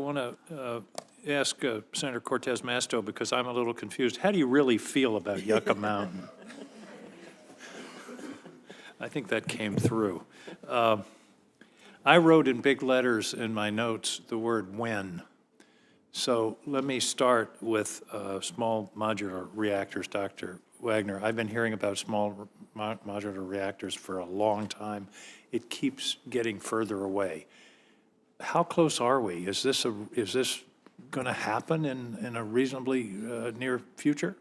want to ask Senator Cortez Masto, because I'm a little confused. How do you really feel about Yucca Mountain? I think that came through. I wrote in big letters in my notes the word when. So let me start with small modular reactors, Dr. Wagner. I've been hearing about small modular reactors for a long time. It keeps getting further away. How close are we? Is this going to happen in a reasonably near future?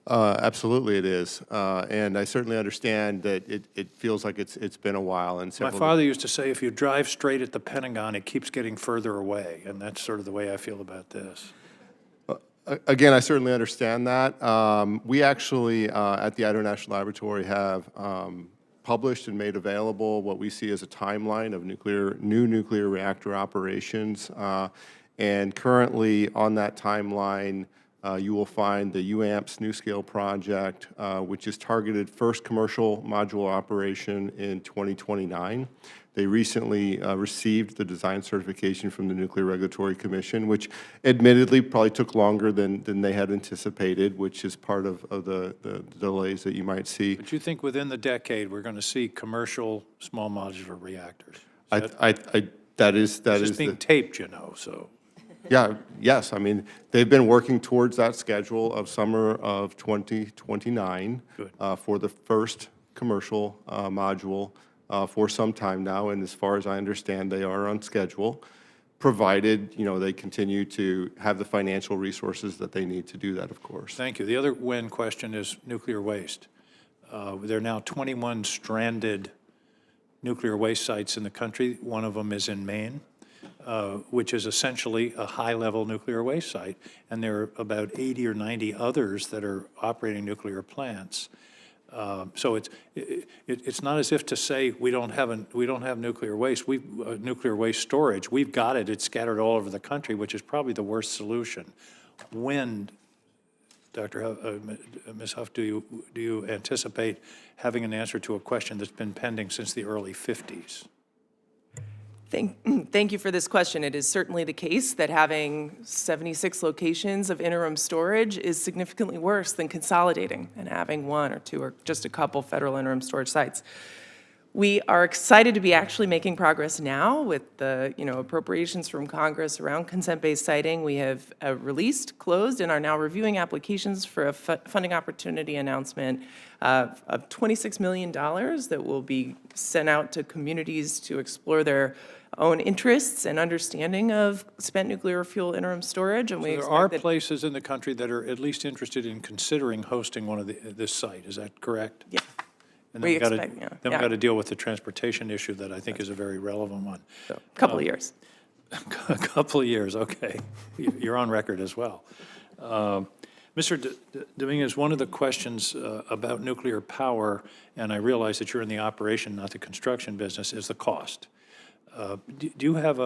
Absolutely it is. And I certainly understand that it feels like it's been a while. And My father used to say, if you drive straight at the Pentagon, it keeps getting further away. And that's sort of the way I feel about this. Again, I certainly understand that. We actually, at the Idaho National Laboratory, have published and made available what we see as a timeline of new nuclear reactor operations. And currently on that timeline, you will find the UAMPS NuScale project, which is targeted first commercial module operation in 2029. They recently received the design certification from the Nuclear Regulatory Commission, which admittedly probably took longer than they had anticipated, which is part of the delays that you might see. But you think within the decade we're going to see commercial small modular reactors? That is being taped, you know, so. Yeah, yes. I mean, they've been working towards that schedule of summer of 2029 for the first commercial module for some time now. And as far as I understand, they are on schedule, provided, you know, they continue to have the financial resources that they need to do that, of course. Thank you. The other when question is nuclear waste. There are now 21 stranded nuclear waste sites in the country. One of them is in Maine. Which is essentially a high-level nuclear waste site, and there are about 80 or 90 others that are operating nuclear plants. So it's not as if to say we don't have nuclear waste. Nuclear waste storage. We've got it. It's scattered all over the country, which is probably the worst solution. When, Ms. Huff, do you anticipate having an answer to a question that's been pending since the early 50s? Thank you for this question. It is certainly the case that having 76 locations of interim storage is significantly worse than consolidating and having one or two or just a couple federal interim storage sites. We are excited to be actually making progress now with the appropriations from Congress around consent-based siting. We have released, closed, and are now reviewing applications for a funding opportunity announcement of $26 million that will be sent out to communities to explore their own interests and understanding of spent nuclear fuel interim storage. And so there are places in the country that are at least interested in considering hosting one of this site. Is that correct? Yeah. And then we've got to deal with the transportation issue that I think is a very relevant one. So, a couple of years. A couple of years, okay. You're on record as well. Mr. Dominguez, one of the questions about nuclear power, and I realize that you're in the operation, not the construction business, is the cost. Do you have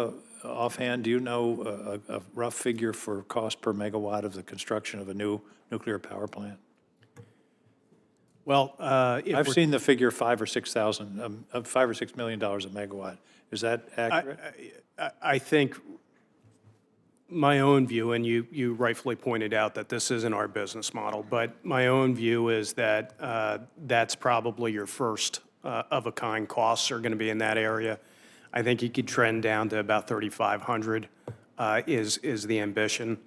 offhand, do you know a rough figure for cost per megawatt of the construction of a new nuclear power plant? Well, I've seen the figure $5 or $6 million a megawatt. Is that accurate? I think my own view, and you rightfully pointed out that this isn't our business model, but my own view is that that's probably your first of a kind costs are going to be in that area. I think you could trend down to about 3,500 is the ambition.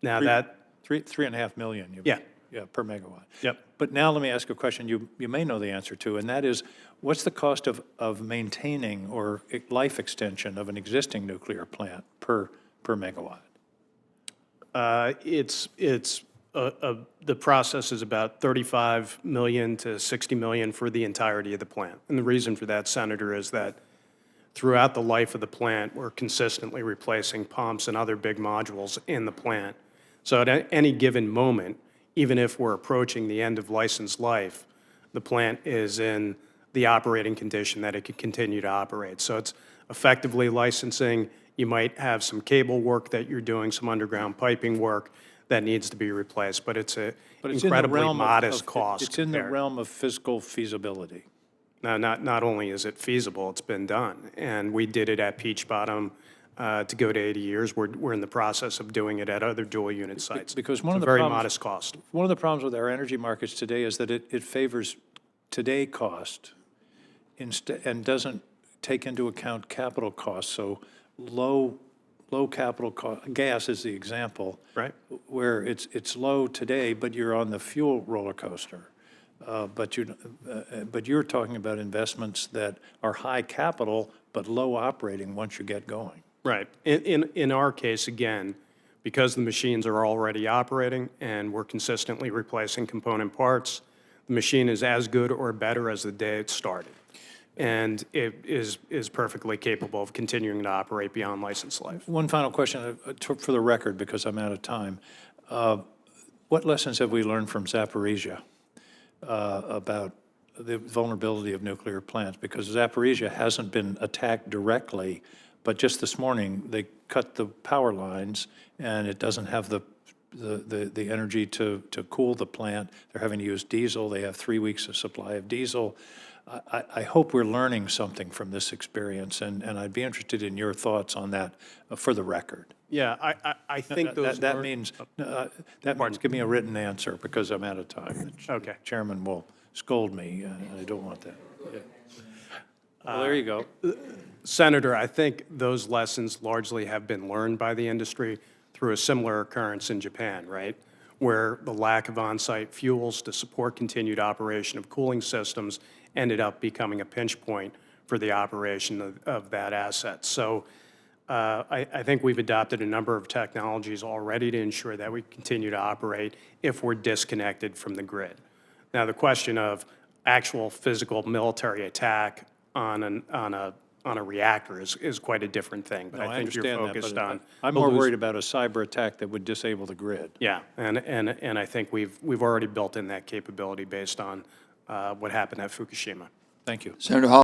Now $3.5 million. Yeah. Yeah, per megawatt. Yep. But now let me ask you a question you may know the answer to, and that is, what's the cost of maintaining or life extension of an existing nuclear plant per megawatt? The process is about 35 million to 60 million for the entirety of the plant. And the reason for that, Senator, is that throughout the life of the plant, we're consistently replacing pumps and other big modules in the plant. So at any given moment, even if we're approaching the end of license life, the plant is in the operating condition that it can continue to operate. So it's effectively licensing. You might have some cable work that you're doing, some underground piping work that needs to be replaced, but it's an incredibly modest cost. It's in the realm of fiscal feasibility. Now, not only is it feasible, it's been done. And we did it at Peach Bottom to go to 80 years. We're in the process of doing it at other dual-unit sites. Because one It's of the a very problems- modest cost. One of the problems with our energy markets today is that it favors today cost and doesn't take into account capital costs. So low capital cost, gas is the example. Right. Where it's low today, but you're on the fuel roller coaster. But you're talking about investments that are high capital, but low operating once you get going. Right. In our case, again, because the machines are already operating and we're consistently replacing component parts, the machine is as good or better as the day it started. And it is perfectly capable of continuing to operate beyond license life. One final question for the record, because I'm out of time. What lessons have we learned from Zaporizhia about the vulnerability of nuclear plants? Because Zaporizhia hasn't been attacked directly, but just this morning, they cut the power lines, and it doesn't have the energy to cool the plant. They're having to use diesel. They have 3 weeks of supply of diesel. I hope we're learning something from this experience, and I'd be interested in your thoughts on that for the record. Yeah, I think those That learn- means, give me a written answer, because I'm out of time. The Okay. Chairman will scold me, and I don't want that. Yeah. Well, there you go. Senator, I think those lessons largely have been learned by the industry through a similar occurrence in Japan, right? Where the lack of on-site fuels to support continued operation of cooling systems ended up becoming a pinch point for the operation of that asset. So I think we've adopted a number of technologies already to ensure that we continue to operate if we're disconnected from the grid. Now, the question of actual physical military attack on a reactor is quite a different thing. But No, I think you're understand that, focused but on. I'm the more loose- worried about a cyber attack that would disable the grid. Yeah, and I think we've already built in that capability based on what happened at Fukushima. Thank you. Senator Hall.